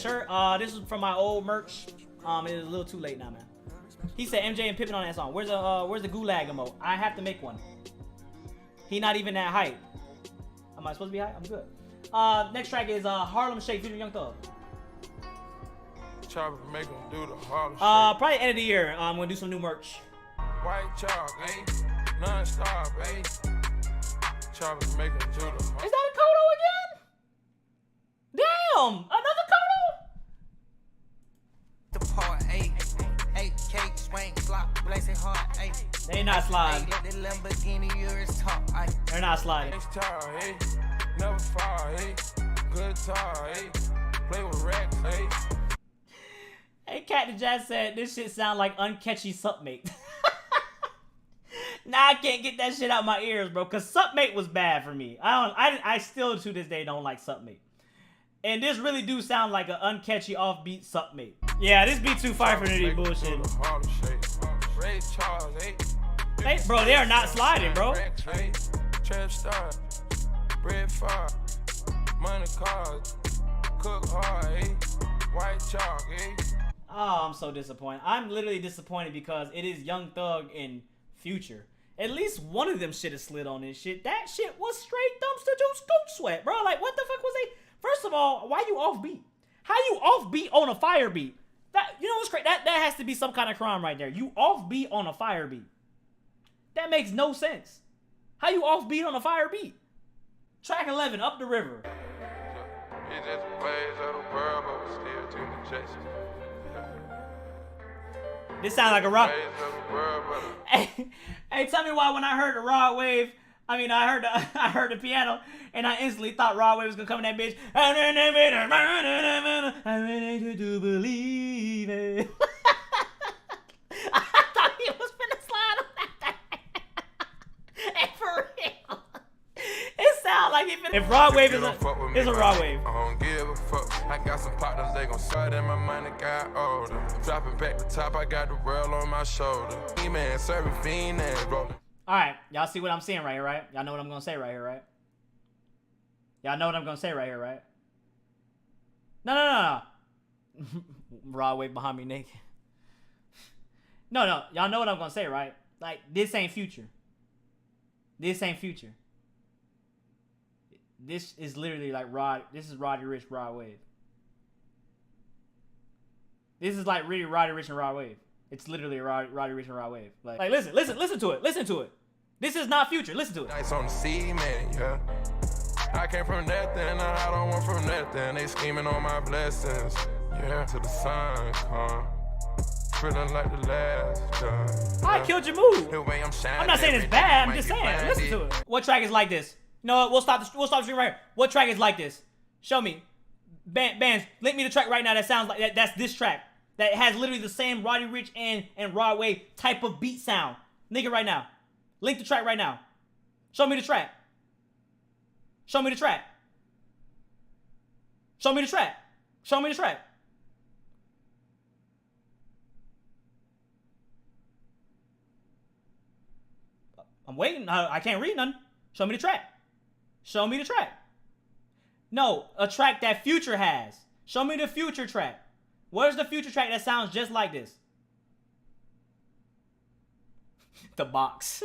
shirt. This is from my old merch. It is a little too late now, man. He said MJ and Pippen on that song. Where's the gulag emote? I have to make one. He not even that height. Am I supposed to be high? I'm good. Next track is Harlem Shake featuring Young Thug. Chopper make him do the Harlem Shake. Probably end of the year. I'm gonna do some new merch. White chalk, non-stop, Chopper make him do the. Is that a Kodo again? Damn, another Kodo. The part 8 cake swing flop blazing hard. They not sliding. Let the Lamborghini yours talk. They're not sliding. Never fall, good tar, play with racks, Hey, Cat the Jazz said this shit sound like uncatchy Supmate. Nah, I can't get that shit out my ears, bro, cause Supmate was bad for me. I still to this day don't like Supmate. And this really do sound like an uncatchy offbeat Supmate. Yeah, this beat too fire for any bullshit. Hey, bro, they are not sliding, bro. Trap star, bread fire, money cars, cook hard, white chalk, Oh, I'm so disappointed. I'm literally disappointed because it is Young Thug and Future. At least one of them shit is slid on this shit. That shit was straight dumpster juice goat sweat, bro. Like, what the fuck was they? First of all, why you offbeat? How you offbeat on a fire beat? That, you know what's crazy? That has to be some kind of crime right there. You offbeat on a fire beat. That makes no sense. How you offbeat on a fire beat? Track 11, Up the River. It's just the ways of the world, but we still to the chase. This sounds like a rock. Hey, tell me why when I heard the Rod Wave, I heard the piano, and I instantly thought Rod Wave was gonna come in that bitch. I'm ready to believe it. I thought he was finna slide on that thing. Hey, for real. It sounds like he finna. If Rod Wave is a Rod Wave. I don't give a fuck. I got some partners, they gon' slide in my money got older. Dropping back the top, I got the world on my shoulder. Man, serving fiend and rolling. Alright, y'all see what I'm saying right here, right? Y'all know what I'm gonna say right here, right? Y'all know what I'm gonna say right here, right? No. Rod Wave behind me naked. No. Y'all know what I'm gonna say, right? Like, this ain't Future. This ain't Future. This is literally like this is Roddy Ricch, Rod Wave. This is like really Roddy Ricch and Rod Wave. It's literally Roddy Ricch and Rod Wave. Like listen to it. Listen to it. This is not Future. Listen to it. Nice on the sea, man, yeah. I came from nothing, I don't want from nothing. They scheming on my blessings, yeah. Till the sun come, feeling like the last time. I killed your mood. I'm not saying it's bad. I'm just saying. Listen to it. What track is like this? No, we'll stop the stream right here. What track is like this? Show me. Bands, link me the track right now that sounds like that. That's this track. That has literally the same Roddy Ricch and Rod Wave type of beat sound. Link it right now. Link the track right now. Show me the track. Show me the track. Show me the track. Show me the track. I'm waiting. I can't read none. Show me the track. Show me the track. No, a track that Future has. Show me the Future track. Where's the Future track that sounds just like this? The box.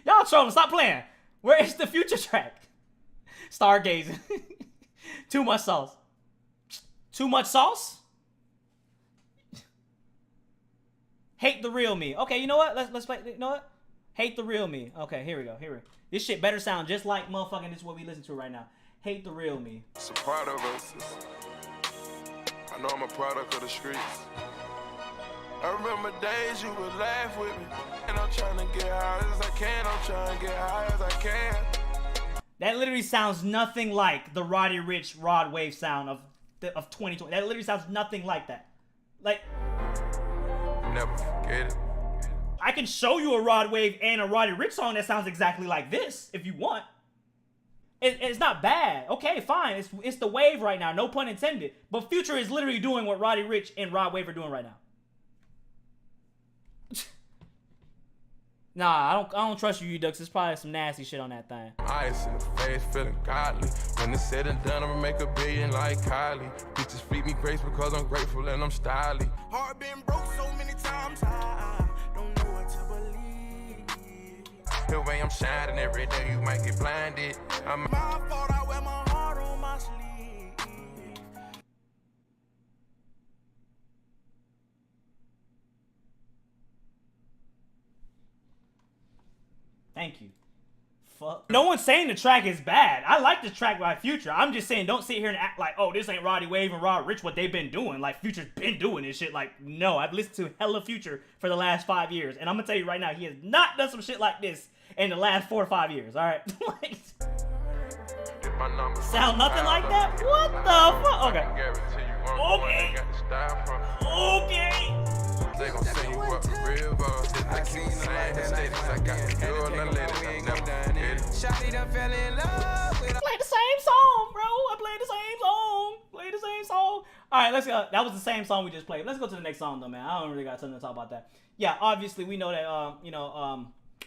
Y'all trolling. Stop playing. Where is the Future track? Stargazing. Too much sauce. Too much sauce? Hate the real me. Okay, you know what? Let's play. You know what? Hate the real me. Okay, here we go. This shit better sound just like motherfucking this is what we listen to right now. Hate the real me. It's a part of us. I know I'm a product of the streets. I remember days you would laugh with me. And I'm trying to get high as I can. I'm trying to get high as I can. That literally sounds nothing like the Roddy Ricch Rod Wave sound of 2020. That literally sounds nothing like that. Like, never forget it. I can show you a Rod Wave and a Roddy Ricch song that sounds exactly like this if you want. It's not bad. Okay, fine. It's the wave right now. No pun intended. But Future is literally doing what Roddy Ricch and Rod Wave are doing right now. Nah, I don't trust you, Dux. There's probably some nasty shit on that thing. Ice in the face, feeling godly. When it's said and done, I'ma make $1 billion like Kylie. Bitches feed me grace because I'm grateful and I'm stylish. Heart been broke so many times, I don't know what to believe. The way I'm shining every day, you might get blinded. I'm my fault, I wear my heart on my sleeve. Thank you. Fuck. No one's saying the track is bad. I like the track by Future. I'm just saying, don't sit here and act like, oh, this ain't Roddy Wave and Rod Rich, what they've been doing. Like, Future's been doing this shit. Like, no, I've listened to hella Future for the last 5 years. And I'm gonna tell you right now, he has not done some shit like this in the last 4 or 5 years, all right? Like, sound nothing like that? What the fuck? Okay. Okay. They gon' send you up the river. I keep saying the status. I got the girl and let it. I never forget it. Shawty done fell in love with. Play the same song, bro. I played the same song. Play the same song. All right, let's go. That was the same song we just played. Let's go to the next song, though, man. I don't really got something to talk about that. Yeah, obviously we know that.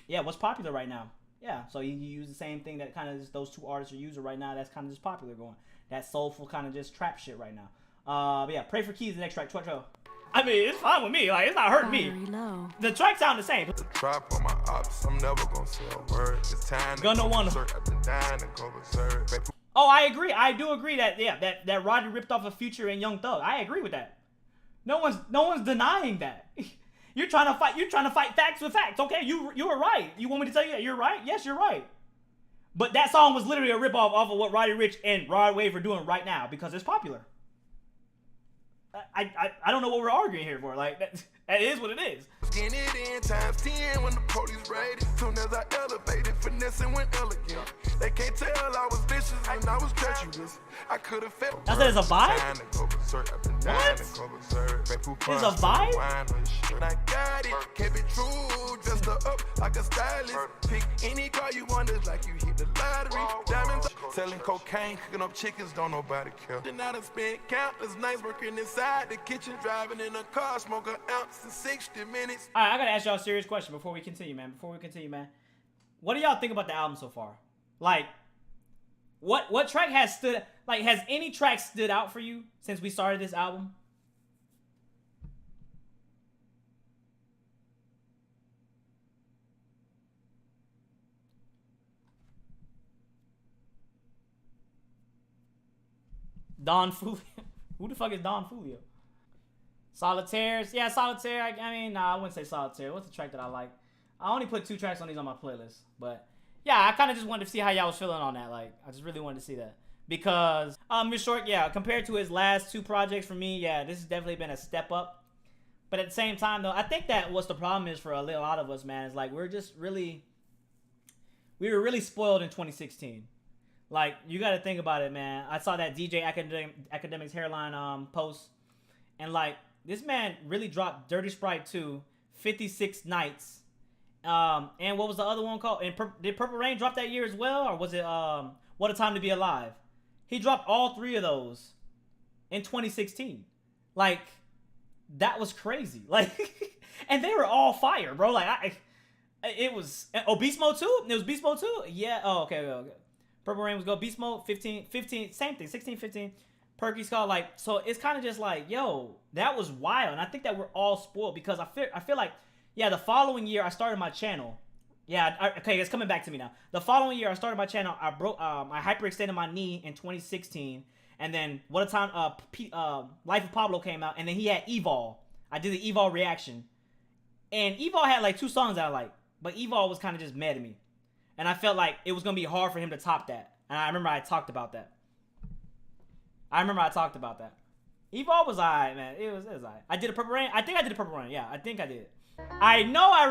Yeah, what's popular right now? Yeah, so you use the same thing that kind of just those two artists are using right now. That's kind of just popular going. That soulful kind of just trap shit right now. But yeah, Pray for Keys, the next track. Twatcho. I mean, it's fine with me. Like, it's not hurting me. The tracks sound the same. The trap on my ops, I'm never gonna say a word. It's time to Gonna wanna. Oh, I agree. I do agree that that Roddy ripped off a Future and Young Thug. I agree with that. No one's denying that. You're trying to fight facts with facts. Okay, you were right. You want me to tell you that you're right? Yes, you're right. But that song was literally a ripoff off of what Roddy Ricch and Rod Wave are doing right now because it's popular. I don't know what we're arguing here for. Like, that is what it is. Getting it in times 10 when the police raided. Soon as I elevated, finessing went elegant. They can't tell I was vicious and I was treacherous. I could have felt. That's it, it's a vibe? What? It's a vibe? I got it, kept it true, just up like a stylist. Pick any car you want, it's like you hit the lottery. Diamonds, selling cocaine, cooking up chickens, don't nobody care. Then I done spent countless nights working inside the kitchen, driving in a car, smoke an ounce in 60 minutes. All right, I gotta ask y'all a serious question before we continue, man. What do y'all think about the album so far? Like, what track has stood? Like, has any track stood out for you since we started this album? Don Fulio. Who the fuck is Don Fulio? Solitaires. Yeah, Solitaire. I mean, nah, I wouldn't say Solitaire. What's the track that I like? I only put 2 tracks on these on my playlist. But, yeah, I kind of just wanted to see how y'all was feeling on that. Like, I just really wanted to see that. Because, Miss Short, yeah, compared to his last 2 projects for me, yeah, this has definitely been a step up. But at the same time, though, I think that what's the problem is for a lot of us, man, is like, we were really spoiled in 2016. Like, you got to think about it, man. I saw that DJ Academic's Hairline post. And, like, this man really dropped Dirty Sprite 2, 56 Nights. And what was the other one called? And did Purple Rain drop that year as well? Or was it What a Time to Be Alive? He dropped all 3 of those in 2016. Like, that was crazy. Like, and they were all fire, bro. Like, it was... Oh, Beast Mode 2? It was Beast Mode 2? Yeah. Oh, okay. Purple Rain was go Beast Mode 15, same thing, 16, 15. Perky's called, like, so it's kind of just like, yo, that was wild. And I think that we're all spoiled because I feel like, yeah, the following year I started my channel. Yeah, okay, it's coming back to me now. The following year I started my channel. I hyperextended my knee in 2016. And then What a Time, Life of Pablo came out. And then he had Evol. I did the Evol reaction. And Evol had like 2 songs that I liked. But Evol was kind of just mad at me. And I felt like it was going to be hard for him to top that. And I remember I talked about that. Evol was alright, man. It was alright. I did a Purple Rain. I think I did a Purple Rain. Yeah, I think I did. I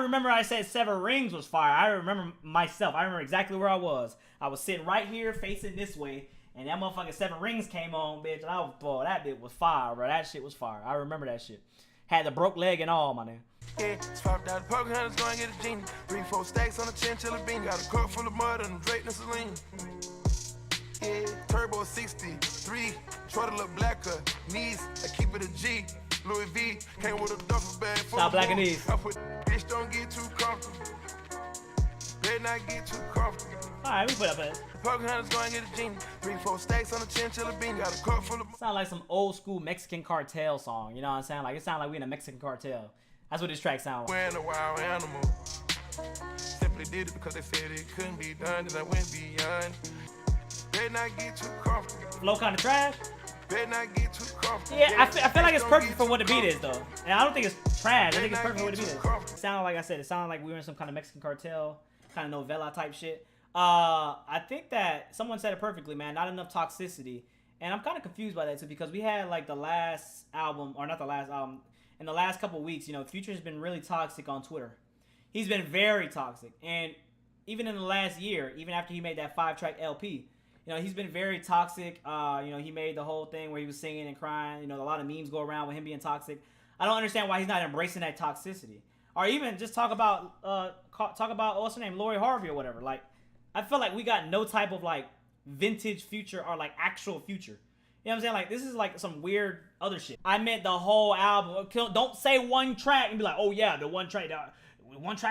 remember I said Seven Rings was fire. I remember myself. I remember exactly where I was. I was sitting right here facing this way. And that motherfucking Seven Rings came on, bitch. And I was, boy, that bit was fire, bro. That shit was fire. I remember that shit. Had the broke leg and all, my nigga. Yeah, swapped out the poker hunters, go and get a genie. 3-4 stacks on a chinchilla bean. Got a cup full of mud and Drake and Celine. Yeah, Turbo 63, short a little blacker. Knees, I keep it a G. Louis V, came with a duffel bag. Stop blacking these. I put bitch, don't get too comfortable. Better not get too comfortable. Alright, we put up it. Poker hunters go and get a genie. 3-4 stacks on a chinchilla beanie. Got a cup full of. Sound like some old school Mexican cartel song. You know what I'm saying? Like it sound like we in a Mexican cartel. That's what this track sounds like. We're in a wild animal. Simply did it because they said it couldn't be done, and I went beyond. Better not get too comfortable. Flow kind of trash. Better not get too comfortable. Yeah, I feel like it's perfect for what the beat is though. And I don't think it's trash. I think it's perfect for what the beat is. It sounded like I said, it sounded like we were in some kind of Mexican cartel, kind of novella type shit. I think that someone said it perfectly, man. Not enough toxicity. And I'm kind of confused by that too, because we had like the last album, or not the last album, in the last couple weeks, you know, Future has been really toxic on Twitter. He's been very toxic. And even in the last year, even after he made that 5-track LP, you know, he's been very toxic. You know, he made the whole thing where he was singing and crying. You know, a lot of memes go around with him being toxic. I don't understand why he's not embracing that toxicity. Or even just talk about what's her name, Lori Harvey or whatever. Like, I feel like we got no type of like vintage Future or like actual Future. You know what I'm saying? Like, this is like some weird other shit. I meant the whole album. Don't say one track and be like, oh yeah, the one track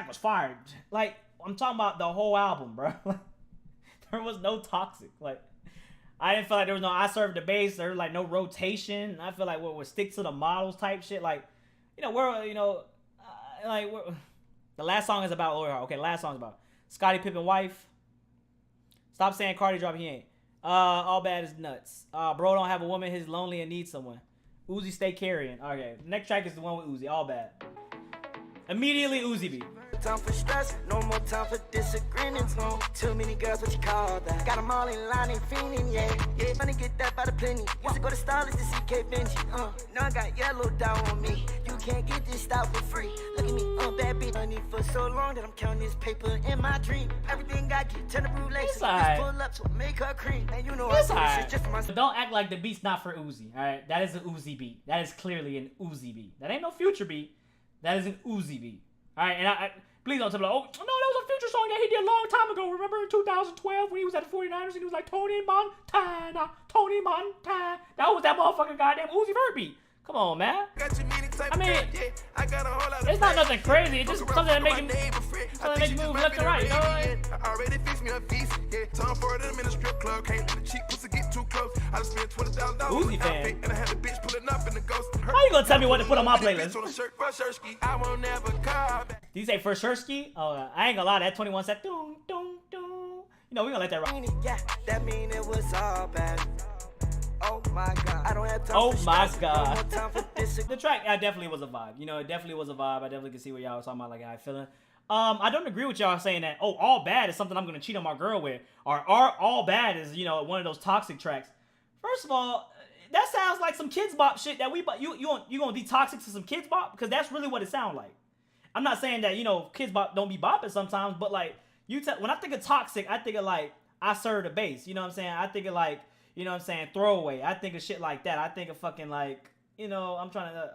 was fired. Like, I'm talking about the whole album, bro. There was no toxic. Like, I didn't feel like there was no I served the bass. There was like no rotation. I feel like what would stick to the models type shit. Like, you know, the last song is about Lori Harvey. Okay, last song is about Scottie Pippen wife. Stop saying Cardi drop, he ain't. All bad is nuts. Bro don't have a woman, he's lonely and needs someone. Uzi stay carrying. Okay, next track is the one with Uzi, all bad. Immediately Uzi beat. Time for stress, no more time for disagreements, no. Too many girls, what you call that? Got them all in line and fiending, yeah. Money get that by the plenty. Used to go to Starlist to see K Benji, Now I got yellow down on me. You can't get this stuff for free. Look at me, bad bitch. Money for so long that I'm counting this paper in my dream. Everything I get, turn the brulee. Just pull up to make her cream. And you know I do this just for my... Don't act like the beat's not for Uzi, alright? That is an Uzi beat. That is clearly an Uzi beat. That ain't no Future beat. That is an Uzi beat. Alright, and I please don't tell me like, oh, no, that was a Future song that he did a long time ago. Remember in 2012 when he was at the 49ers and he was like, Tony Montana. That was that motherfucking goddamn Uzi Vert beat. Come on, man. I mean, it's not nothing crazy. It's just something that make you move left and right. You know what I mean? I already fixed me a piece. Yeah, time for them in a strip club. Can't let the cheap pussy get too close. I just spent $20,000 Uzi fan. and I had the bitch pulling up in the ghost. How you gonna tell me what to put on my playlist? I won't never call back. Did you say for Shursky? Oh, I ain't gonna lie. That 21 said, doom, doom, doom. You know, we gonna let that rock. Yeah, that mean it was all bad. Oh my God. I don't have time oh for my stress. God. No more time for The track definitely was a vibe. You know, it definitely was a vibe. I definitely can see what y'all was talking about, like how I feeling. I don't agree with y'all saying that, oh, All Bad is something I'm gonna cheat on my girl with. Or All Bad is, you know, one of those toxic tracks. First of all, that sounds like some Kids Bop shit that you gonna be toxic to some Kids Bop? Because that's really what it sounds like. I'm not saying that, you know, Kids Bop don't be bopping sometimes, but like, when I think of toxic, I think of like, I serve the bass. You know what I'm saying? I think of like, you know what I'm saying, Throwaway. I think of shit like that. I think of fucking like, you know, I'm trying to,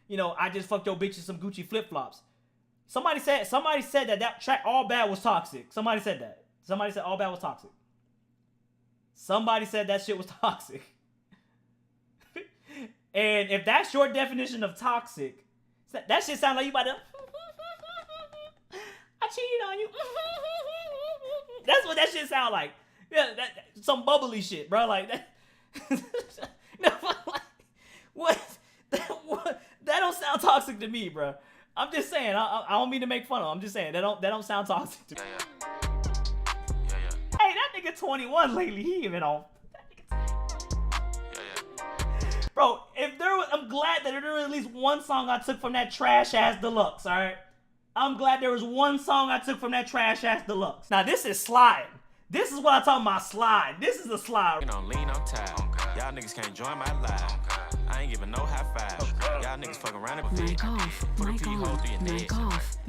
you know, I just fucked your bitch in some Gucci flip-flops. Somebody said that track All Bad was toxic. Somebody said that. Somebody said All Bad was toxic. Somebody said that shit was toxic. And if that's your definition of toxic, that shit sound like you about to, I cheated on you. That's what that shit sound like. Yeah, some bubbly shit, bro. Like that. What? That don't sound toxic to me, bro. I'm just saying. I don't mean to make fun of him. I'm just saying that don't sound toxic to me. Yeah. Hey, that nigga 21 lately. He even on. Bro, I'm glad that there was at least one song I took from that trash ass deluxe. All right. I'm glad there was one song I took from that trash ass deluxe. Now this is slide. This is what I'm talking about, slide. This is a slide. You know, lean on time. Y'all niggas can't join my live. I ain't giving no high five. Y'all niggas fuck around and Mic off. put a pee hole through your neck.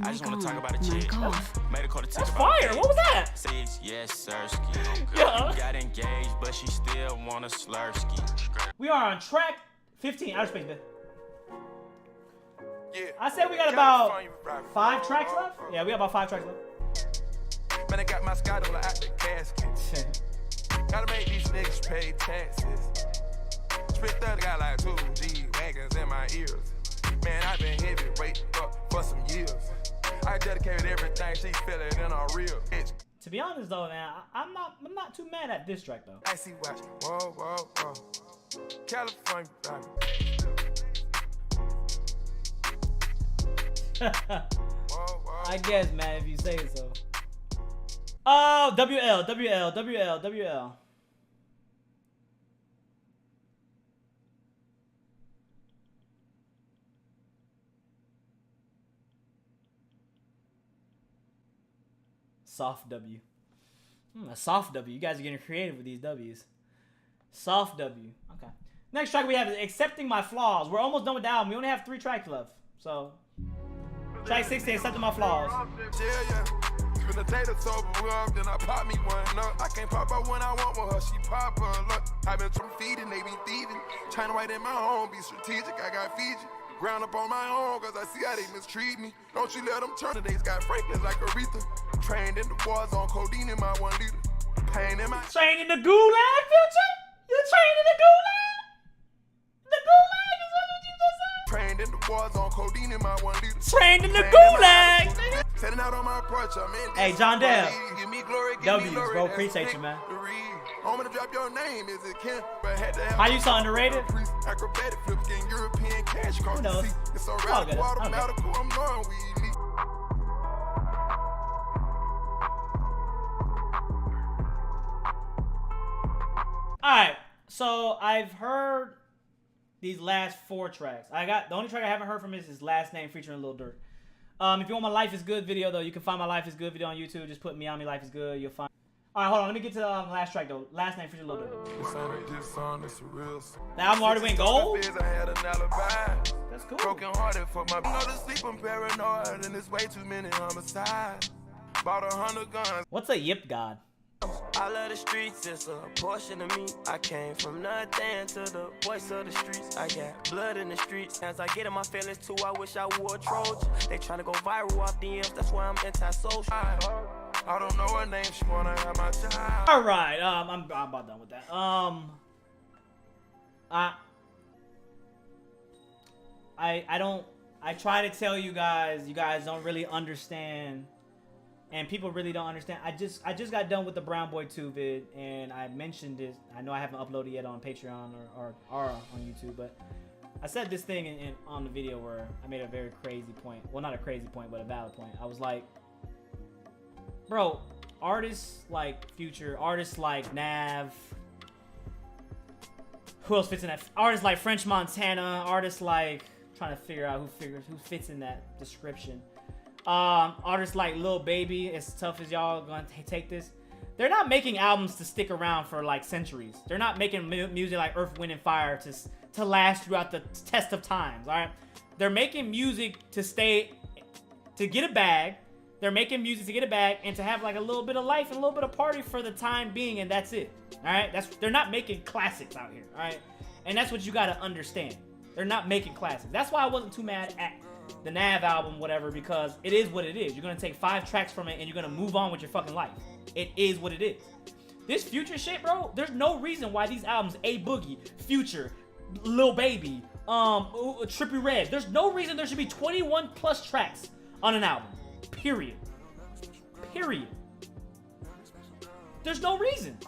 I just wanna talk about a chick. Made a call to That's fire. What was that? Says yes, sirski. Yeah. We got engaged, but she still wanna slurski. We are on track 15. Outer space, man. Yeah. I said we got about 5 tracks left. Yeah, we got about 5 tracks left. Man, I got my Skydola out the casket. Gotta make these niggas pay taxes. Spit 30, got like 2 G wagons in my ears. Man, I been heavyweight up for some years. I dedicated everything, she feel it in her real. Bitch, To be honest though, man, I'm not too mad at this track though. I see watch. Whoa, whoa, whoa. California, baby. Whoa, whoa. I guess, man, if you say so. Oh, WL. Soft W. A soft W. You guys are getting creative with these W's. Soft W. Okay. Next track we have is Accepting My Flaws. We're almost done with the album. We only have 3 tracks left. So, track 16, Accepting My Flaws. Yeah. Spin the data sober up, then I pop me one up. I can't pop her when I want with her, she pop her. Look, I been from feeding, they be thieving. Trying to write in my home, be strategic, I got Fiji. Ground up on my own, cause I see how they mistreat me. Don't you let them turn it, they got Franklin like Aretha. Trained in the wars on codeine in my 1 liter. Pain in my... Trained in the gulag, Future? You trained in the gulag? The gulag is what you just said? Trained in the wars on codeine in my 1 liter. Trained in the gulag, nigga. Setting out on my porch, I'm in. Hey, John Dale. Give me glory, give W's, me glory, bro. that's Appreciate the you, man. victory. I'm gonna drop your name, is it Ken? But had to have How you so underrated? acrobatic flips, getting European cash across Who the knows? sea. It's a All radical, good. Okay. automatical, I'm knowing we need. Alright, so I've heard these last 4 tracks. The only track I haven't heard from is his Last Name featuring Lil Durk. If you want my Life is Good video though, you can find my Life is Good video on YouTube. Just put Meami Life is Good. You'll find. Alright, hold on. Let me get to the last track though. Last Name featuring Lil Durk. This ain't a diss song, it's a real song. The album already went gold. I had an alibi. That's cool. Broken hearted for my go to sleep, I'm paranoid, and it's way too many homicides. Bought 100 guns. What's a Yip God? I love the streets, it's a portion of me. I came from nothing to the voice of the streets. I got blood in the streets. As I get in my feelings too, I wish I wore a Trojan. They tryna go viral off DMs, that's why I'm anti-social. I don't know her name, she wanna have my child. Alright, I'm about done with that. I try to tell you guys don't really understand. And people really don't understand. I just got done with the Brown Boy 2 vid, and I mentioned this. I know I haven't uploaded yet on Patreon or on YouTube, but I said this thing on the video where I made a very crazy point. Well, not a crazy point, but a valid point. I was like, bro, artists like Future, artists like Nav, who else fits in that? Artists like French Montana, artists like, trying to figure out who fits in that description. Artists like Lil Baby, as tough as y'all gonna take this, they're not making albums to stick around for like centuries. They're not making music like Earth, Wind, and Fire to last throughout the test of times. All right, they're making music to get a bag. They're making music to get a bag and to have like a little bit of life and a little bit of party for the time being, and that's it. All right, they're not making classics out here. All right, and that's what you gotta understand. They're not making classics. That's why I wasn't too mad at the Nav album, whatever, because it is what it is. You're gonna take 5 tracks from it and you're gonna move on with your fucking life. It is what it is. This Future shit, bro, there's no reason why these albums, A Boogie, Future, Lil Baby, Trippie Redd, there's no reason there should be 21 plus tracks on an album. Period. Period. There's no reason.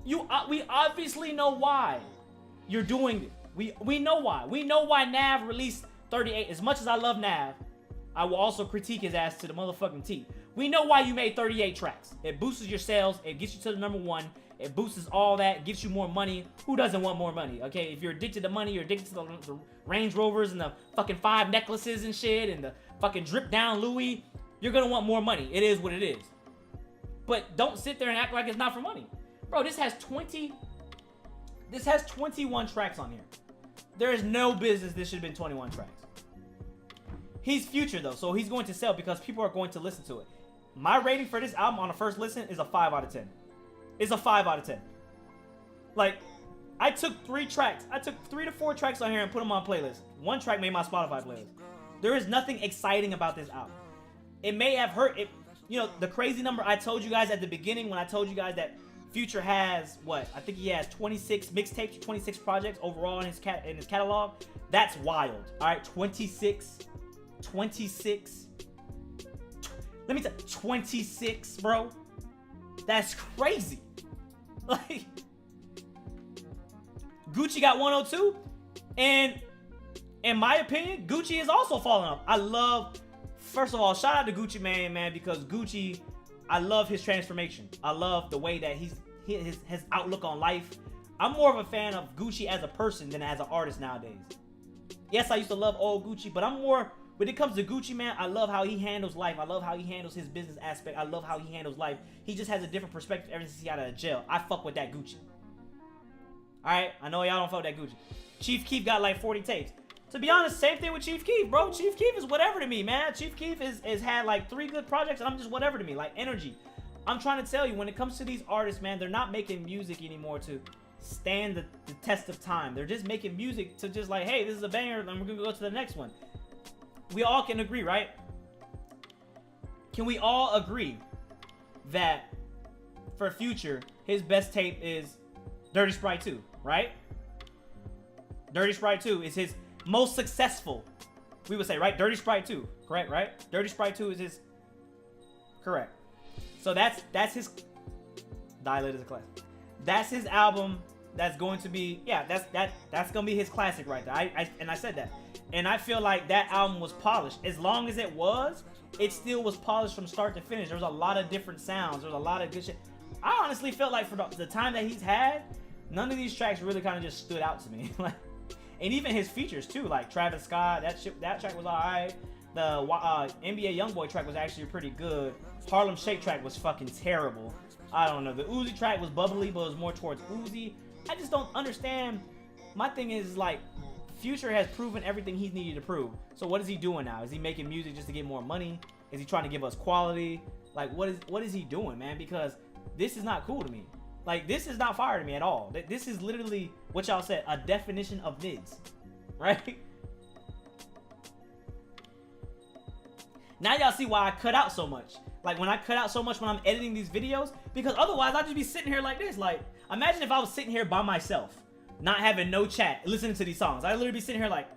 We obviously know why you're doing it. We know why. We know why Nav released 38. As much as I love Nav, I will also critique his ass to the motherfucking T. We know why you made 38 tracks. It boosts your sales. It gets you to the #1. It boosts all that. Gets you more money. Who doesn't want more money? Okay, if you're addicted to money, you're addicted to the Range Rovers and the fucking 5 necklaces and shit and the fucking drip down Louis, you're gonna want more money. It is what it is. But don't sit there and act like it's not for money. Bro, this has 21 tracks on here. There is no business this should have been 21 tracks. He's Future though, so he's going to sell because people are going to listen to it. My rating for this album on the first listen is a 5 out of 10. It's a 5 out of 10. Like, I took 3 tracks. I took 3 to 4 tracks on here and put them on playlist. 1 track made my Spotify playlist. There is nothing exciting about this album. It may have hurt it. You know, the crazy number I told you guys at the beginning when I told you guys that Future has what? I think he has 26 mixtapes, 26 projects overall in his catalog. That's wild. All right, 26. Let me tell you, 26, bro. That's crazy. Like, Gucci got 102, and in my opinion, Gucci is also falling off. I love, first of all, shout out to Gucci Mane, man, because Gucci, I love his transformation. I love the way that his outlook on life. I'm more of a fan of Gucci as a person than as an artist nowadays. Yes, I used to love old Gucci, but I'm more, when it comes to Gucci, man, I love how he handles life. I love how he handles his business aspect. I love how he handles life. He just has a different perspective ever since he got out of jail. I fuck with that Gucci. Alright, I know y'all don't fuck with that Gucci. Chief Keef got like 40 tapes. To be honest, same thing with Chief Keef, bro. Chief Keef is whatever to me, man. Chief Keef is had like 3 good projects, and I'm just whatever to me, like energy. I'm trying to tell you, when it comes to these artists, man, they're not making music anymore to stand the test of time. They're just making music to just like, hey, this is a banger, and we're gonna go to the next one. We all can agree, right? Can we all agree that for Future, his best tape is Dirty Sprite 2, right? Dirty Sprite 2 is his most successful, we would say, right? Dirty Sprite 2, correct, right? Dirty Sprite 2 is his, correct. So that's his, Dilated is a classic. That's his album that's going to be, yeah, that's gonna be his classic right there. I said that. And I feel like that album was polished. As long as it still was polished from start to finish. There was a lot of different sounds. There was a lot of good shit. I honestly felt like for the time that he's had, none of these tracks really kind of just stood out to me. Like, and even his features too, like Travis Scott, that track was alright. The NBA YoungBoy track was actually pretty good. Harlem Shake track was fucking terrible. I don't know. The Uzi track was bubbly, but it was more towards Uzi. I just don't understand. My thing is, like, Future has proven everything he needed to prove. So what is he doing now? Is he making music just to get more money? Is he trying to give us quality? Like, what is he doing, man? Because this is not cool to me. Like, this is not fire to me at all. This is literally what y'all said, a definition of nids, right? Now y'all see why I cut out so much. Like, when I cut out so much when I'm editing these videos, because otherwise I'd just be sitting here like this. Like, imagine if I was sitting here by myself, not having no chat, listening to these songs. I'd literally be sitting here like,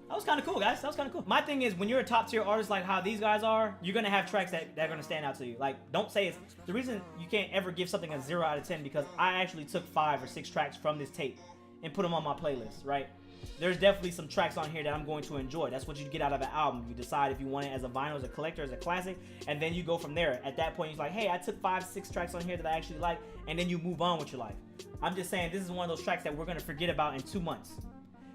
that was kind of cool, guys. That was kind of cool. My thing is, when you're a top tier artist like how these guys are, you're gonna have tracks that are gonna stand out to you. Like, don't say it's the reason you can't ever give something a 0 out of 10, because I actually took 5 or 6 tracks from this tape and put them on my playlist, right? There's definitely some tracks on here that I'm going to enjoy. That's what you get out of an album. You decide if you want it as a vinyl, as a collector, as a classic, and then you go from there. At that point, you're like, hey, I took 5, 6 tracks on here that I actually like, and then you move on with your life. I'm just saying, this is one of those tracks that we're gonna forget about in 2 months.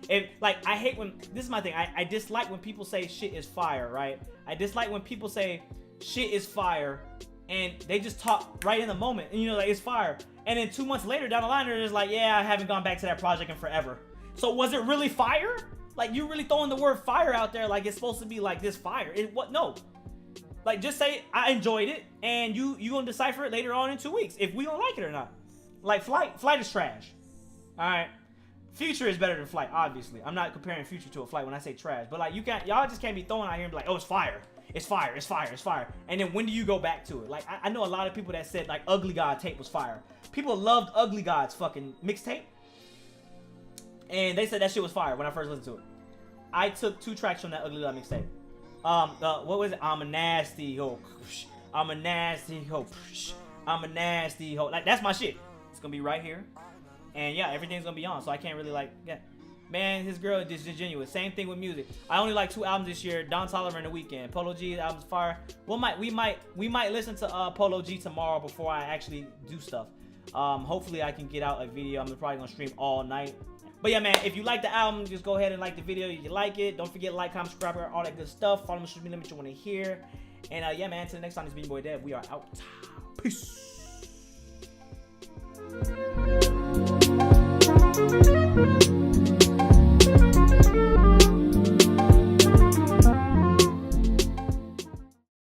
If, like, I hate when, this is my thing, I dislike when people say shit is fire, right? I dislike when people say shit is fire and they just talk right in the moment, and you know, like, it's fire, and then 2 months later down the line they're just like, yeah, I haven't gone back to that project in forever. So was it really fire? Like, you really throwing the word fire out there like it's supposed to be like this fire? What? No. Like, just say I enjoyed it, and you gonna decipher it later on in 2 weeks if we don't like it or not. Like, Flight is trash. All right. Future is better than Flight, obviously. I'm not comparing Future to a Flight when I say trash, but like, y'all just can't be throwing out here and be like, oh, it's fire, it's fire, it's fire, it's fire. And then when do you go back to it? Like, I know a lot of people that said like Ugly God tape was fire. People loved Ugly God's fucking mixtape, and they said that shit was fire when I first listened to it. I took 2 tracks from that Ugly God mixtape. What was it? I'm a nasty hoe. I'm a nasty hoe. I'm a nasty hoe. Like, that's my shit. It's gonna be right here. And yeah, everything's gonna be on, so I can't really like, yeah. Man, his girl is disingenuous. Same thing with music. I only like 2 albums this year: Don Toliver and The Weeknd. Polo G's album's fire. We might listen to Polo G tomorrow before I actually do stuff. Hopefully I can get out a video. I'm probably gonna stream all night. But yeah, man, if you like the album, just go ahead and like the video if you like it. Don't forget to like, comment, subscribe, all that good stuff. Follow me on social media, let me know what you want to hear. And yeah, man, until the next time, it's been your boy Dev. We are out. Peace.